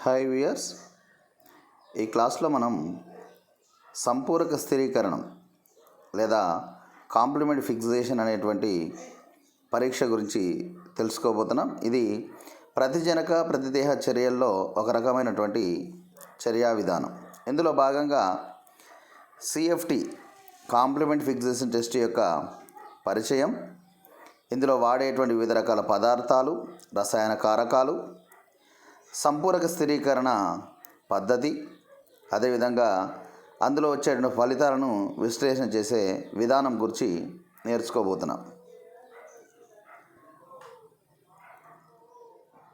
Hi viewers, ఈ క్లాస్లో మనం సంపూరక స్థిరీకరణం లేదా కాంప్లిమెంట్ ఫిక్సేషన్ అనేటువంటి పరీక్ష గురించి తెలుసుకోబోతున్నాం. ఇది ప్రతిజనక ప్రతిదేహ చర్యల్లో ఒక రకమైనటువంటి చర్యా విధానం. ఇందులో భాగంగా సిఎఫ్టి కాంప్లిమెంట్ ఫిక్సేషన్ టెస్ట్ యొక్క పరిచయం, ఇందులో వాడేటువంటి వివిధ రకాల పదార్థాలు, రసాయన కారకాలు, సంపూరక స్థిరీకరణ పద్ధతి, అదేవిధంగా అందులో వచ్చేటువంటి ఫలితాలను విశ్లేషణ చేసే విధానం గురించి నేర్చుకోబోతున్నాం.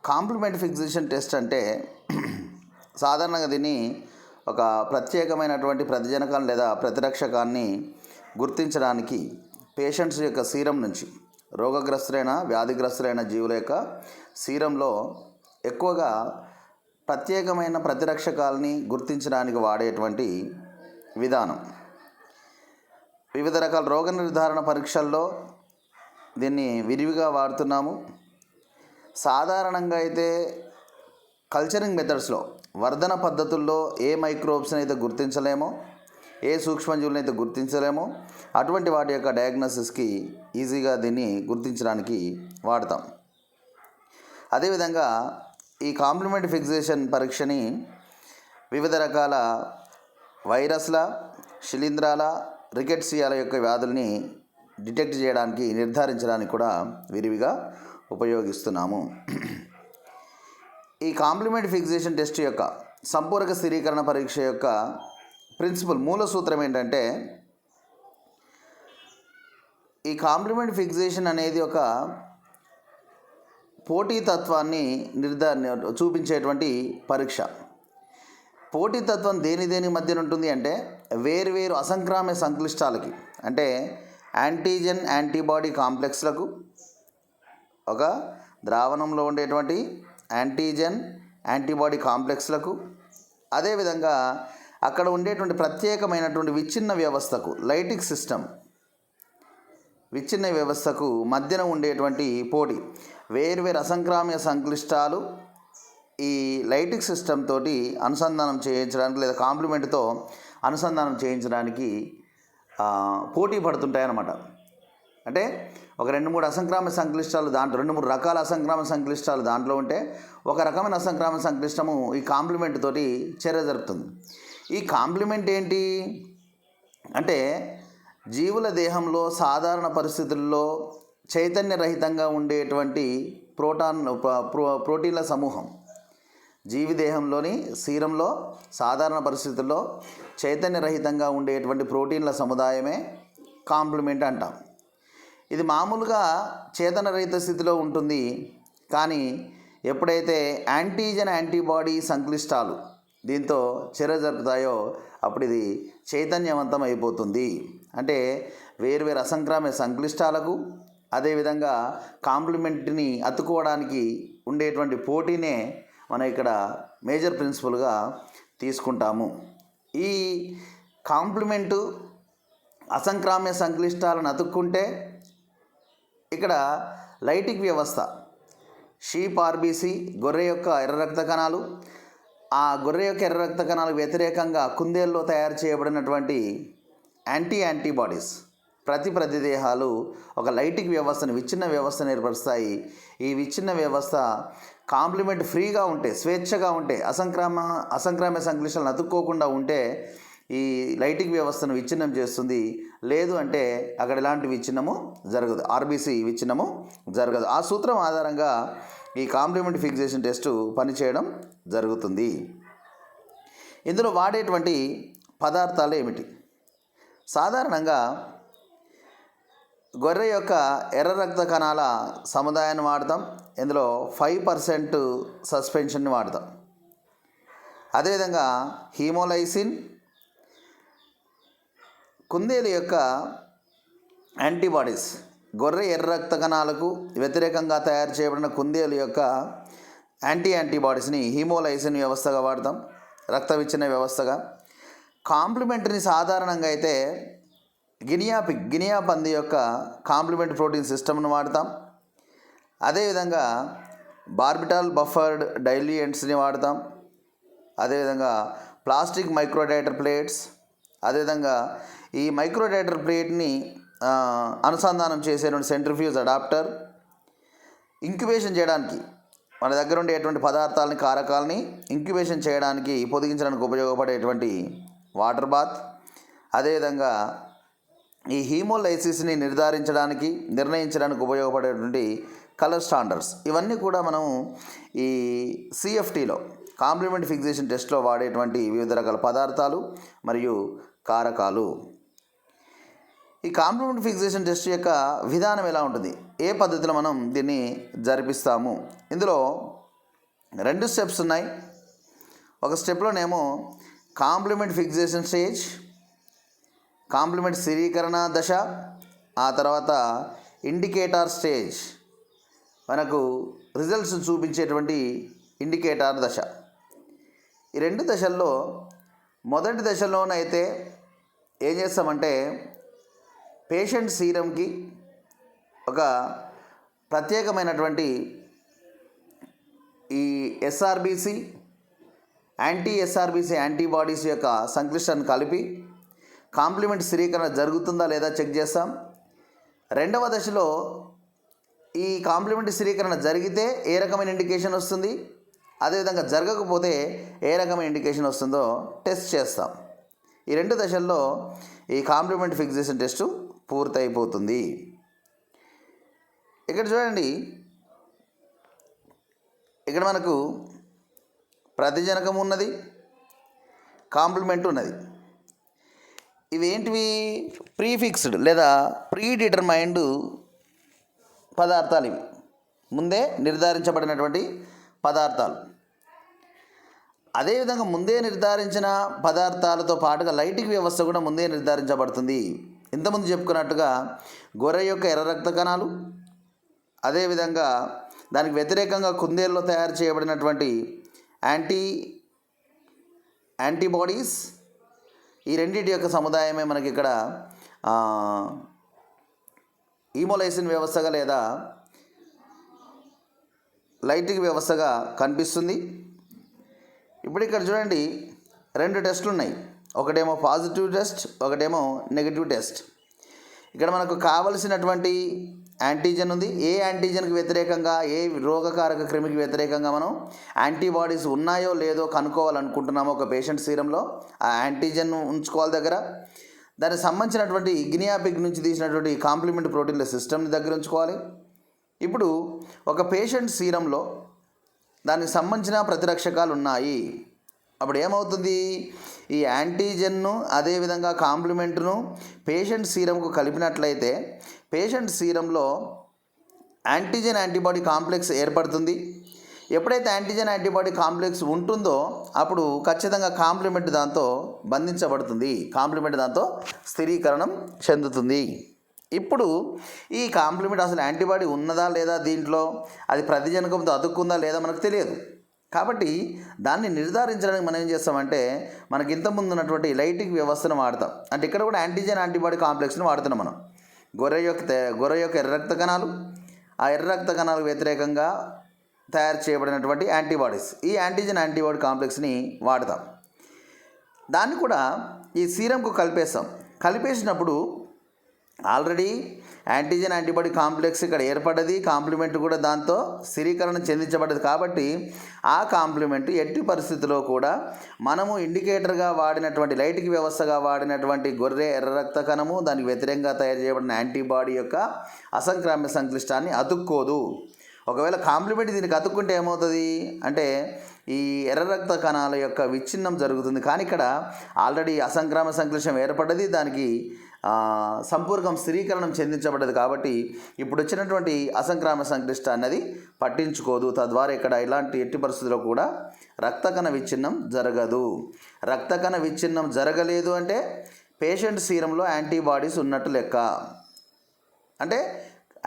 కాంప్లిమెంట్ ఫిక్సేషన్ టెస్ట్ అంటే సాధారణంగా దీన్ని ఒక ప్రత్యేకమైనటువంటి ప్రతిజనకాన్ని లేదా ప్రతిరక్షకాన్ని గుర్తించడానికి పేషెంట్స్ యొక్క సీరం నుంచి, రోగగ్రస్తులైన వ్యాధిగ్రస్తులైన జీవుల యొక్క సీరంలో ఎక్కువగా ప్రత్యేకమైన ప్రతిరక్షకాలని గుర్తించడానికి వాడేటువంటి విధానం. వివిధ రకాల రోగ నిర్ధారణ పరీక్షల్లో దీన్ని విరివిగా వాడుతున్నాము. సాధారణంగా అయితే కల్చరింగ్ మెథడ్స్లో, వర్ధన పద్ధతుల్లో ఏ మైక్రోబ్స్ని అయితే గుర్తించలేమో, ఏ సూక్ష్మజీవులను అయితే గుర్తించలేమో అటువంటి వాటి యొక్క డయాగ్నోసిస్కి ఈజీగా దీన్ని గుర్తించడానికి వాడతాం. అదేవిధంగా ఈ కాంప్లిమెంట్ ఫిక్సేషన్ పరీక్షని వివిధ రకాల వైరస్ల, శిలీంధ్రాల, రికెట్సియాల యొక్క వ్యాధుల్ని డిటెక్ట్ చేయడానికి, నిర్ధారించడానికి కూడా విరివిగా ఉపయోగిస్తున్నాము. ఈ కాంప్లిమెంట్ ఫిక్సేషన్ టెస్ట్ యొక్క సంపూరక స్థిరీకరణ పరీక్ష యొక్క ప్రిన్సిపల్, మూల సూత్రం ఏంటంటే, ఈ కాంప్లిమెంట్ ఫిక్సేషన్ అనేది ఒక పోటీతత్వాన్ని చూపించేటువంటి పరీక్ష. పోటీతత్వం దేని మధ్యన ఉంటుంది అంటే, వేరువేరు అసంక్రామ్య సంక్లిష్టాలకి, అంటే యాంటీజెన్ యాంటీబాడీ కాంప్లెక్స్లకు, ఒక ద్రావణంలో ఉండేటువంటి యాంటీజెన్ యాంటీబాడీ కాంప్లెక్స్లకు, అదేవిధంగా అక్కడ ఉండేటువంటి ప్రత్యేకమైనటువంటి విచ్ఛిన్న వ్యవస్థకు, లైటిక్ సిస్టమ్, విచ్ఛిన్న వ్యవస్థకు మధ్యన ఉండేటువంటి పోటీ. వేర్వేరు అసంక్రామ్య సంక్లిష్టాలు ఈ లైటిక్ సిస్టమ్ తోటి అనుసంధానం చేయించడానికి లేదా కాంప్లిమెంట్తో అనుసంధానం చేయించడానికి పోటీ పడుతుంటాయి అన్నమాట. అంటే ఒక 2-3 అసంక్రామ్య సంక్లిష్టాలు దాంట్లో, 2-3 రకాల అసంక్రామ్య సంక్లిష్టాలు దాంట్లో ఉంటే, ఒక రకమైన అసంక్రామ్య సంక్లిష్టము ఈ కాంప్లిమెంట్ తోటి చర్య జరుపుతుంది. ఈ కాంప్లిమెంట్ ఏంటి అంటే, జీవుల దేహంలో సాధారణ పరిస్థితుల్లో చైతన్యరహితంగా ఉండేటువంటి ప్రోటీన్ల సమూహం. జీవి దేహంలోని సీరంలో సాధారణ పరిస్థితుల్లో చైతన్యరహితంగా ఉండేటువంటి ప్రోటీన్ల సముదాయమే కాంప్లిమెంట్ అంటాం. ఇది మామూలుగా చేతనరహిత స్థితిలో ఉంటుంది, కానీ ఎప్పుడైతే యాంటీజెన్ యాంటీబాడీ సంక్లిష్టాలు దీంతో చర్య జరుపుతాయో అప్పుడు ఇది చైతన్యవంతం అయిపోతుంది. అంటే వేరువేరు అసంక్రామ్య సంక్లిష్టాలకు, అదేవిధంగా కాంప్లిమెంట్ని అతుక్కోవడానికి ఉండేటువంటి పోటీనే మనం ఇక్కడ మేజర్ ప్రిన్సిపల్గా తీసుకుంటాము. ఈ కాంప్లిమెంటు అసంక్రామ్య సంక్లిష్టాలను అతుక్కుంటే ఇక్కడ లైటిక్ వ్యవస్థ, షీప్ ఆర్బీసీ, గొర్రె యొక్క ఎర్ర రక్త కణాలు, ఆ గొర్రె యొక్క ఎర్ర రక్త కణాలకు వ్యతిరేకంగా కుందేల్లో తయారు చేయబడినటువంటి యాంటీబాడీస్, ప్రతిదేహాలు ఒక లైటిక్ వ్యవస్థను, విచ్ఛిన్న వ్యవస్థను ఏర్పరుస్తాయి. ఈ విచ్ఛిన్న వ్యవస్థ కాంప్లిమెంట్ ఫ్రీగా ఉంటే, స్వేచ్ఛగా ఉంటే, అసంక్రామ్య సంక్లిష్టాలను అతుక్కోకుండా ఉంటే ఈ లైటిక్ వ్యవస్థను విచ్ఛిన్నం చేస్తుంది. లేదు అంటే అక్కడ ఎలాంటి విచ్ఛిన్నము జరగదు, ఆర్బీసీ విచ్ఛిన్నము జరగదు. ఆ సూత్రం ఆధారంగా ఈ కాంప్లిమెంట్ ఫిక్సేషన్ టెస్టు పనిచేయడం జరుగుతుంది. ఇందులో వాడేటువంటి పదార్థాలు ఏమిటి? సాధారణంగా గొర్రె యొక్క ఎర్ర రక్త కణాల సముదాయాన్ని వాడతాం. ఇందులో 5% సస్పెన్షన్ని వాడతాం. అదేవిధంగా హీమోలైసిన్, కుందేలు యొక్క యాంటీబాడీస్, గొర్రె ఎర్ర రక్త కణాలకు వ్యతిరేకంగా తయారు చేయబడిన కుందేలు యొక్క యాంటీబాడీస్ని హీమోలైసిన్ వ్యవస్థగా వాడతాం, రక్త విచ్ఛిన్న వ్యవస్థగా. కాంప్లిమెంటరీ సాధారణంగా అయితే గినియా పంది యొక్క కాంప్లిమెంట్ ప్రోటీన్ సిస్టమ్ను వాడతాం. అదేవిధంగా బార్బిటాల్ బఫర్డ్ డైల్యూయెంట్స్ని వాడతాం. అదేవిధంగా ప్లాస్టిక్ మైక్రోడైటర్ ప్లేట్స్, అదేవిధంగా ఈ మైక్రోడైటర్ ప్లేట్ని అనుసంధానం చేసేటువంటి సెంట్రిఫ్యూజ్ అడాప్టర్, ఇంక్యుబేషన్ చేయడానికి మన దగ్గర ఉండేటువంటి పదార్థాలని కారకాలని ఇంక్యుబేషన్ చేయడానికి పొదిగించడానికి ఉపయోగపడేటువంటి వాటర్ బాత్, అదేవిధంగా ఈ హీమోలైసిస్ని నిర్ణయించడానికి ఉపయోగపడేటువంటి కలర్ స్టాండర్డ్స్, ఇవన్నీ కూడా మనం ఈ సిఎఫ్టీలో కాంప్లిమెంట్ ఫిక్సేషన్ టెస్ట్లో వాడేటువంటి వివిధ రకాల పదార్థాలు మరియు కారకాలు. ఈ కాంప్లిమెంట్ ఫిక్సేషన్ టెస్ట్ యొక్క విధానం ఎలా ఉంటుంది, ఏ పద్ధతిలో మనం దీన్ని జరిపిస్తాము? ఇందులో 2 స్టెప్స్ ఉన్నాయి. ఒక స్టెప్లోనేమో కాంప్లిమెంట్ ఫిక్సేషన్ స్టేజ్, కాంప్లిమెంట్ స్థిరీకరణ దశ, ఆ తర్వాత ఇండికేటర్ స్టేజ్, మనకు రిజల్ట్స్ చూపించేటువంటి ఇండికేటర్ దశ. ఈ 2 దశల్లో మొదటి దశలోనైతే ఏం చేస్తామంటే పేషెంట్ సీరంకి ఒక ప్రత్యేకమైనటువంటి ఈ ఎస్ఆర్బిసి, యాంటీ యాంటీబాడీస్ యొక్క సంక్లిష్టాన్ని కలిపి కాంప్లిమెంట్ స్థిరీకరణ జరుగుతుందా లేదా చెక్ చేస్తాం. రెండవ దశలో ఈ కాంప్లిమెంట్ స్థిరీకరణ జరిగితే ఏ రకమైన ఇండికేషన్ వస్తుంది, అదేవిధంగా జరగకపోతే ఏ రకమైన ఇండికేషన్ వస్తుందో టెస్ట్ చేస్తాం. ఈ 2 దశల్లో ఈ కాంప్లిమెంట్ ఫిక్సేషన్ టెస్టు పూర్తయిపోతుంది. ఇక్కడ చూడండి, ఇక్కడ మనకు ప్రతిజనకం ఉన్నది, కాంప్లిమెంట్ ఉన్నది. ఇవేంటివి? ప్రీఫిక్స్డ్ లేదా ప్రీడిటర్మైన్డ్ పదార్థాలు. ఇవి ముందే నిర్ధారించబడినటువంటి పదార్థాలు. అదేవిధంగా ముందే నిర్ధారించిన పదార్థాలతో పాటుగా లైటిక్ వ్యవస్థ కూడా ముందే నిర్ధారించబడుతుంది. ఇంతకుముందు చెప్పుకున్నట్టుగా గొర్రె యొక్క ఎర్ర రక్త కణాలు, అదేవిధంగా దానికి వ్యతిరేకంగా కుందేల్లో తయారు చేయబడినటువంటి యాంటీబాడీస్, ఈ రెండింటి యొక్క సముదాయమే మనకి ఇక్కడ హీమోలైసిన్ వ్యవస్థగా లేదా లైటిక్ వ్యవస్థగా కనిపిస్తుంది. ఇప్పుడు ఇక్కడ చూడండి, 2 టెస్టులు ఉన్నాయి. ఒకటేమో పాజిటివ్ టెస్ట్, ఒకటేమో నెగిటివ్ టెస్ట్. ఇక్కడ మనకు కావలసినటువంటి యాంటీజెన్ ఉంది. ఏ యాంటీజెన్కి వ్యతిరేకంగా, ఏ రోగకారక క్రిమికి వ్యతిరేకంగా మనం యాంటీబాడీస్ ఉన్నాయో లేదో కనుక్కోవాలనుకుంటున్నామో ఒక పేషెంట్ సీరంలో ఆ యాంటీజెన్ ఉంచుకోవాలి దగ్గర. దానికి సంబంధించినటువంటి గినియా పిగ్ నుంచి తీసినటువంటి కాంప్లిమెంట్ ప్రోటీన్ల సిస్టమ్ని దగ్గర ఉంచుకోవాలి. ఇప్పుడు ఒక పేషెంట్ సీరంలో దానికి సంబంధించిన ప్రతిరక్షకాలు ఉన్నాయి. అప్పుడు ఏమవుతుంది, ఈ యాంటీజెన్ను అదేవిధంగా కాంప్లిమెంట్ను పేషెంట్ సీరంకు కలిపినట్లయితే పేషెంట్ సీరంలో యాంటీజెన్ యాంటీబాడీ కాంప్లెక్స్ ఏర్పడుతుంది. ఎప్పుడైతే యాంటీజెన్ యాంటీబాడీ కాంప్లెక్స్ ఉంటుందో అప్పుడు ఖచ్చితంగా కాంప్లిమెంట్ దాంతో బంధించబడుతుంది, కాంప్లిమెంట్ దాంతో స్థిరీకరణం చెందుతుంది. ఇప్పుడు ఈ కాంప్లిమెంట్ అసలు యాంటీబాడీ ఉన్నదా లేదా, దీంట్లో అది ప్రతిజనకంతో అతుక్కుందా లేదా మనకు తెలియదు. కాబట్టి దాన్ని నిర్ధారించడానికి మనం ఏం చేస్తామంటే మనకి ఇంతకుముందు ఉన్నటువంటి లైటిక్ వ్యవస్థను వాడతాం. అంటే ఇక్కడ కూడా యాంటీజెన్ యాంటీబాడీ కాంప్లెక్స్ని వాడుతున్నాం మనం. గొర్రె యొక్క ఎర్ర రక్త కణాలు, ఆ ఎర్ర రక్త కణాలకు వ్యతిరేకంగా తయారు చేయబడినటువంటి యాంటీబాడీస్, ఈ యాంటీజెన్ యాంటీబాడీ కాంప్లెక్స్ని వాడతాం. దాన్ని కూడా ఈ సీరంకు కలిపేసినప్పుడు ఆల్రెడీ యాంటీజెన్ యాంటీబాడీ కాంప్లెక్స్ ఇక్కడ ఏర్పడ్డది, కాంప్లిమెంట్ కూడా దాంతో స్థిరీకరణ చెందించబడ్డది. కాబట్టి ఆ కాంప్లిమెంట్ ఎట్టి పరిస్థితిలో కూడా మనము ఇండికేటర్గా వాడినటువంటి లైటిక్ వ్యవస్థగా వాడినటువంటి గొర్రె ఎర్ర రక్త కణము దానికి వ్యతిరేకంగా తయారు చేయబడిన యాంటీబాడీ యొక్క అసంక్రామ్య సంక్లిష్టాన్ని అతుక్కోదు. ఒకవేళ కాంప్లిమెంట్ దీనికి అతుక్కుంటే ఏమవుతుంది అంటే ఈ ఎర్ర రక్త కణాల యొక్క విచ్ఛిన్నం జరుగుతుంది. కానీ ఇక్కడ ఆల్రెడీ అసంక్రామ్య సంక్లిష్టం ఏర్పడ్డది, దానికి సంపూర్ణం స్థిరీకరణం చెందించబడ్డది. కాబట్టి ఇప్పుడు వచ్చినటువంటి అసంక్రామ్య సంక్లిష్ట అన్నది పట్టించుకోదు. తద్వారా ఇక్కడ ఇలాంటి ఎట్టి పరిస్థితుల్లో కూడా రక్తకణ విచ్ఛిన్నం జరగదు. రక్తకణ విచ్ఛిన్నం జరగలేదు అంటే పేషెంట్ సీరంలో యాంటీబాడీస్ ఉన్నట్టు లెక్క. అంటే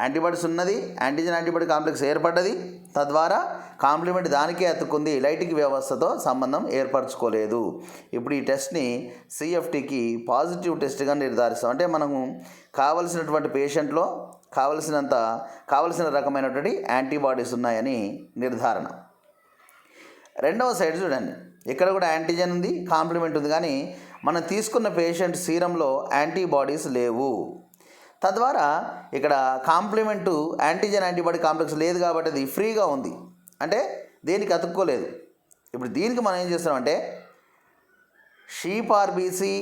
యాంటీబాడీస్ ఉన్నది, యాంటీజెన్ యాంటీబాడీ కాంప్లెక్స్ ఏర్పడ్డది, తద్వారా కాంప్లిమెంట్ దానికే అతుక్కుంది, లైటిక్ వ్యవస్థతో సంబంధం ఏర్పరచుకోలేదు. ఇప్పుడు ఈ టెస్ట్ని సిఎఫ్టీకి పాజిటివ్ టెస్ట్గా నిర్ధారిస్తాం. అంటే మనము కావలసినటువంటి పేషెంట్లో కావలసిన రకమైనటువంటి యాంటీబాడీస్ ఉన్నాయని నిర్ధారణ. రెండవ సైడ్ చూడండి, ఇక్కడ కూడా యాంటీజెన్ ఉంది, కాంప్లిమెంట్ ఉంది, కానీ మనం తీసుకున్న పేషెంట్ సీరంలో యాంటీబాడీస్ లేవు. తద్వారా ఇక్కడ కాంప్లిమెంటు యాంటీజెన్ యాంటీబాడీ కాంప్లెక్స్ లేదు కాబట్టి అది ఫ్రీగా ఉంది, అంటే దేనికి అతుక్కోలేదు. ఇప్పుడు దీనికి మనం ఏం చేస్తున్నామంటే షీప్ ఆర్బీసీ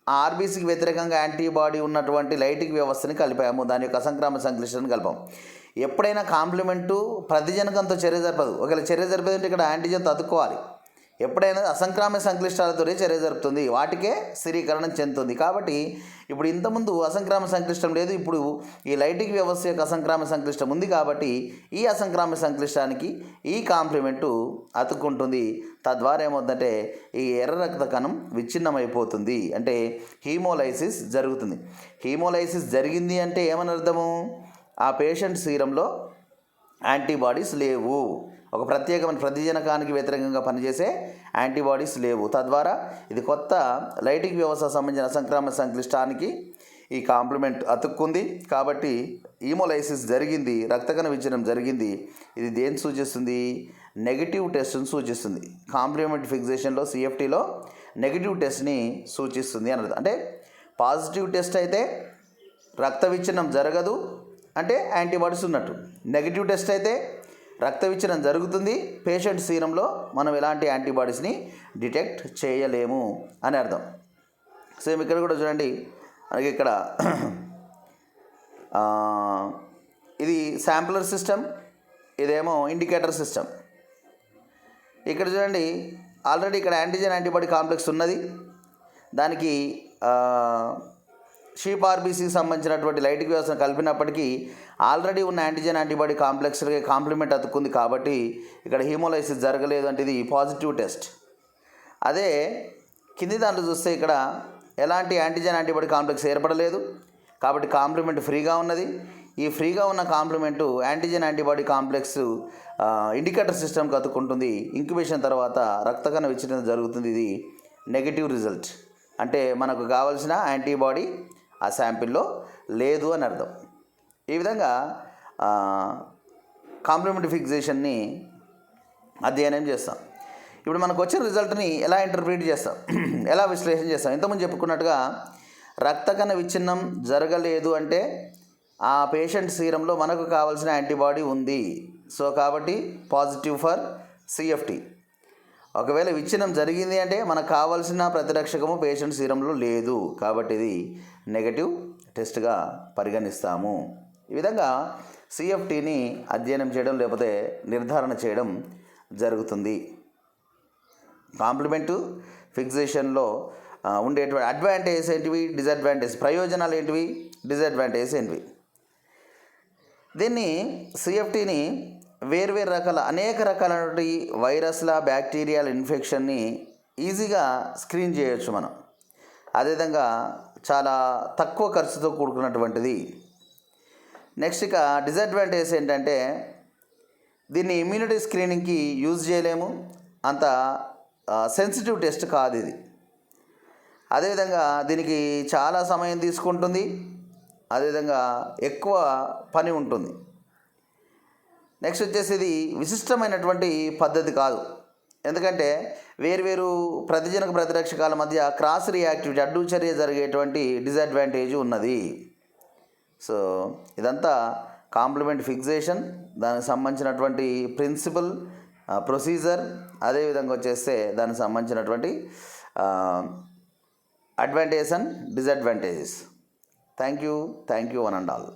ఆర్బీసీకి వ్యతిరేకంగా యాంటీబాడీ ఉన్నటువంటి లైటిక్ వ్యవస్థని కలిపాము, దాని యొక్క అసంక్రామక సంక్లిష్టతను కలిపాము. ఎప్పుడైనా కాంప్లిమెంటు ప్రతిజనకంతో చర్య జరపదు. ఒకవేళ చర్య జరిపేదంటే ఇక్కడ యాంటీజెన్తో అతుక్కోవాలి. ఎప్పుడైనా అసంక్రామక సంక్లిష్టాలతోనే చర్య జరుపుతుంది, వాటికే స్థిరీకరణం చెందుతుంది. కాబట్టి ఇప్పుడు ఇంతకుముందు అసంక్రామక సంక్లిష్టం లేదు, ఇప్పుడు ఈ లైటిక్ వ్యవస్థ యొక్క అసంక్రామక సంక్లిష్టం ఉంది. కాబట్టి ఈ అసంక్రామక సంక్లిష్టానికి ఈ కాంప్లిమెంటు అతుక్కుంటుంది. తద్వారా ఏమవుతుందంటే ఈ ఎర్ర రక్త కణం విచ్ఛిన్నమైపోతుంది, అంటే హీమోలైసిస్ జరుగుతుంది. హీమోలైసిస్ జరిగింది అంటే ఏమని అర్థము? ఆ పేషెంట్ సీరంలో యాంటీబాడీస్ లేవు, ఒక ప్రత్యేకమైన ప్రతిజనకానికి వ్యతిరేకంగా పనిచేసే యాంటీబాడీస్ లేవు. తద్వారా ఇది కొత్త లైటిక్ వ్యవస్థ సంబంధించిన అసంక్రామక సంక్లిష్టానికి ఈ కాంప్లిమెంట్ అతుక్కుంది. కాబట్టి హీమోలైసిస్ జరిగింది, రక్తకణ విచ్ఛిన్నం జరిగింది. ఇది దేన్ని సూచిస్తుంది? నెగిటివ్ టెస్ట్ని సూచిస్తుంది. కాంప్లిమెంట్ ఫిక్సేషన్లో సిఎఫ్టీలో నెగిటివ్ టెస్ట్ని సూచిస్తుంది అన్నది. అంటే పాజిటివ్ టెస్ట్ అయితే రక్త విచ్ఛిన్నం జరగదు, అంటే యాంటీబాడీస్ ఉన్నట్టు. నెగిటివ్ టెస్ట్ అయితే రక్త విచ్ఛిన్నం జరుగుతుంది, పేషెంట్ సీరంలో మనం ఎలాంటి యాంటీబాడీస్ని డిటెక్ట్ చేయలేము అని అర్థం. సేమ్ ఇక్కడ కూడా చూడండి, మనకి ఇక్కడ ఇది శాంపులర్ సిస్టమ్, ఇదేమో ఇండికేటర్ సిస్టమ్. ఇక్కడ చూడండి, ఆల్రెడీ ఇక్కడ యాంటీజెన్ యాంటీబాడీ కాంప్లెక్స్ ఉన్నది, దానికి షీప్ ఆర్బీసీకి సంబంధించినటువంటి లైటిక్ వ్యవస్థను కలిపినప్పటికీ ఆల్రెడీ ఉన్న యాంటీజెన్ యాంటీబాడీ కాంప్లెక్స్కి కాంప్లిమెంట్ అతుక్కుంది. కాబట్టి ఇక్కడ హీమోలైసిస్ జరగలేదు, అంటే ఇది పాజిటివ్ టెస్ట్. అదే కింది దాంట్లో చూస్తే ఇక్కడ ఎలాంటి యాంటీజెన్ యాంటీబాడీ కాంప్లెక్స్ ఏర్పడలేదు, కాబట్టి కాంప్లిమెంట్ ఫ్రీగా ఉన్నది. ఈ ఫ్రీగా ఉన్న complement antigen antibody complex indicator సిస్టమ్కి అతుక్కుంటుంది. ఇంక్యుబేషన్ తర్వాత రక్తకణ విచ్ఛిన్నం జరుగుతుంది. ఇది నెగిటివ్ రిజల్ట్, అంటే మనకు కావాల్సిన యాంటీబాడీ ఆ శాంపిల్లో లేదు అని అర్థం. ఈ విధంగా కాంప్లిమెంట్ ఫిక్సేషన్ని అధ్యయనం చేస్తాం. ఇప్పుడు మనకు వచ్చిన రిజల్ట్ని ఎలా ఇంటర్ప్రిట్ చేస్తాం, ఎలా విశ్లేషణ చేస్తాం? ఇంతకుముందు చెప్పుకున్నట్టుగా రక్తకణ విచ్ఛిన్నం జరగలేదు అంటే ఆ పేషెంట్ సీరంలో మనకు కావాల్సిన యాంటీబాడీ ఉంది. సో కాబట్టి పాజిటివ్ ఫర్ సిఎఫ్టీ. ఒకవేళ విచ్ఛిన్నం జరిగింది అంటే మనకు కావాల్సిన ప్రతిరక్షకము పేషెంట్ సీరంలో లేదు, కాబట్టి ఇది నెగటివ్ టెస్ట్గా పరిగణిస్తాము. ఈ విధంగా సిఎఫ్టీని అధ్యయనం చేయడం లేకపోతే నిర్ధారణ చేయడం జరుగుతుంది. కాంప్లిమెంటు ఫిక్సేషన్లో ఉండేటువంటి అడ్వాంటేజెస్ ఏంటివి, డిసడ్వాంటేజ్, ప్రయోజనాలు ఏంటివి, డిసడ్వాంటేజెస్ ఏంటివి? దీన్ని సిఎఫ్టీని వేర్వేరు రకాల అనేక రకాలైనటువంటి వైరస్ల బ్యాక్టీరియాల ఇన్ఫెక్షన్ని ఈజీగా స్క్రీన్ చేయొచ్చు మనం. అదేవిధంగా చాలా తక్కువ ఖర్చుతో కూడుకున్నటువంటిది. నెక్స్ట్ ఇక డిసడ్వాంటేజ్ ఏంటంటే దీన్ని ఇమ్యూనిటీ స్క్రీనింగ్కి యూజ్ చేయలేము, అంత సెన్సిటివ్ టెస్ట్ కాదు ఇది. అదేవిధంగా దీనికి చాలా సమయం తీసుకుంటుంది, అదేవిధంగా ఎక్కువ పని ఉంటుంది. నెక్స్ట్ వచ్చేసి ఇది విశిష్టమైనటువంటి పద్ధతి కాదు, ఎందుకంటే వేరువేరు ప్రతిజనక ప్రతిరక్షకాల మధ్య క్రాస్ రియాక్టివిటీ అడ్డు చర్య జరిగేటువంటి డిసడ్వాంటేజ్ ఉన్నది. సో ఇదంతా కాంప్లిమెంట్ ఫిక్సేషన్, దానికి సంబంధించినటువంటి ప్రిన్సిపల్, ప్రొసీజర్, అదేవిధంగా వచ్చేస్తే దానికి సంబంధించినటువంటి advantages and disadvantages. Thank you one and all.